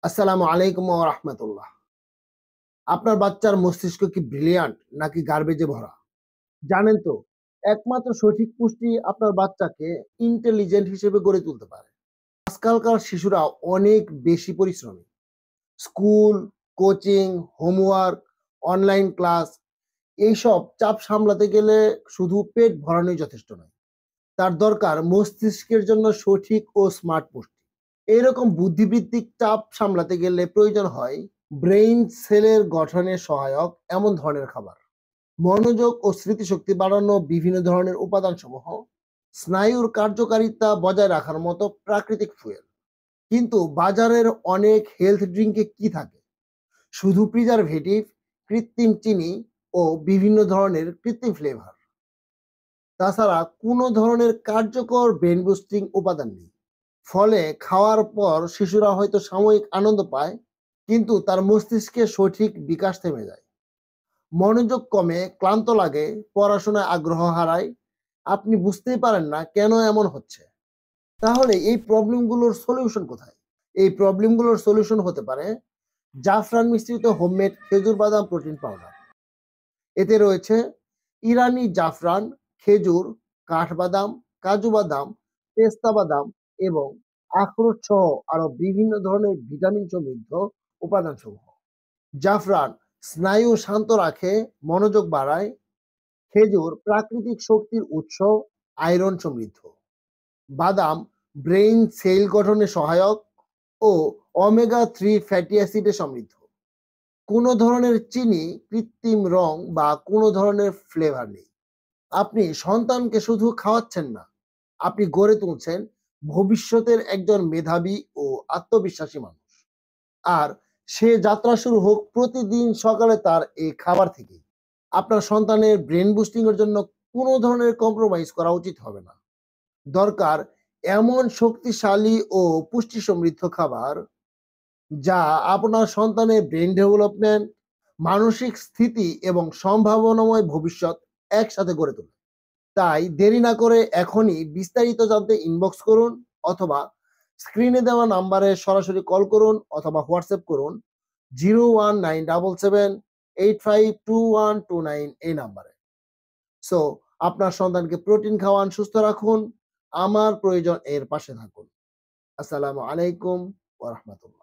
আসসালামু আলাইকুম ওয়া রাহমাতুল্লাহ। আপনার বাচ্চার মস্তিষ্ক কি ব্রিলিয়ান্ট নাকি গার্বেজে ভরা? জানেন তো, একমাত্র সঠিক পুষ্টি আপনার বাচ্চাকে ইন্টেলিজেন্ট হিসেবে গড়ে তুলতে পারে। আজকালকার শিশুরা অনেক বেশি পরিশ্রমী। School, coaching, homework, online class এইসব চাপ সামলাতে গেলে শুধু পেট ভরানোই যথেষ্ট নয়। তার দরকার মস্তিষ্কের জন্য সঠিক ও স্মার্ট পুষ্টি। এরকম বুদ্ধিবৃত্তিক চাপ সামলাতে গেলে প্রয়োজন হয় ব্রেইন সেলের গঠনে সহায়ক এমন ধরনের খাবার, মনোযোগ ও স্মৃতিশক্তি বাড়ানো বিভিন্ন ধরনের উপাদানসমূহ, স্নায়ুর কার্যকারিতা বজায় রাখার মতো প্রাকৃতিক ফুয়েল। কিন্তু বাজারের অনেক হেলথ ড্রিঙ্কে কি থাকে? শুধু প্রিজারভেটিভ, কৃত্রিম চিনি ও বিভিন্ন ধরনের কৃত্রিম ফ্লেভার। তাছাড়া কোনো ধরনের কার্যকর ব্রেন বুস্টিং উপাদান নেই। ফলে খাওয়ার পর শিশুরা হয়তো সাময়িক আনন্দ পায়, কিন্তু তার মস্তিষ্কে সঠিক বিকাশ থেমে যায়। মনোযোগ কমে, ক্লান্ত লাগে, পড়াশোনায় আগ্রহ হারায়। আপনি বুঝতেই পারেন না কেন এমন হচ্ছে। তাহলে এই প্রবলেমগুলোর সলিউশন কোথায়? এই প্রবলেমগুলোর সলিউশন হতে পারে জাফরান মিশ্রিত হোমমেড খেজুর বাদাম প্রোটিন পাউডার। এতে রয়েছে ইরানি জাফরান, খেজুর, কাঠবাদাম, কাজু বাদাম, পেস্তা বাদাম এবং আখরোট সহ আরো বিভিন্ন ধরনের ভিটামিন সমৃদ্ধ উপাদানসমূহ। জাফরান স্নায়ু শান্ত রাখে, মনোযোগ বাড়ায়। খেজুর প্রাকৃতিক শক্তির উৎস, আয়রন সমৃদ্ধ। বাদাম ব্রেইন সেল গঠনে সহায়ক ও ওমেগা 3 ফ্যাটি অ্যাসিডে সমৃদ্ধ। কোনো ধরনের চিনি, কৃত্রিম রং বা কোনো ধরনের ফ্লেভার নেই। আপনি সন্তানকে শুধু খাওয়াচ্ছেন না, আপনি গড়ে তুলছেন ভবিষ্যতের একজন মেধাবী ও আত্মবিশ্বাসী মানুষ। আর সে যাত্রা শুরু হোক প্রতিদিন সকালে তার এই খাবার থেকেই। আপনার সন্তানের ব্রেন বুস্টিং এর জন্য কোনো ধরনের কম্প্রোমাইজ করা উচিত হবে না। দরকার এমন শক্তিশালী ও পুষ্টি সমৃদ্ধ খাবার যা আপনার সন্তানের ব্রেন ডেভেলপমেন্ট, মানসিক স্থিতি এবং সম্ভাবনাময় ভবিষ্যৎ একসাথে গড়ে তোলে। তাই দেরি না করে এখনই বিস্তারিত জানতে ইনবক্স করুন, অথবা স্ক্রিনে দেওয়া নাম্বারে সরাসরি কল করুন অথবা হোয়াটসঅ্যাপ করুন 01977852129 এই নাম্বারে। সো আপনার সন্তানকে প্রোটিন খাওয়ান, সুস্থ রাখুন। আমার প্রয়োজন এর পাশে থাকুন। আসসালামু আলাইকুম ওয়া রাহমাতুল্লাহ।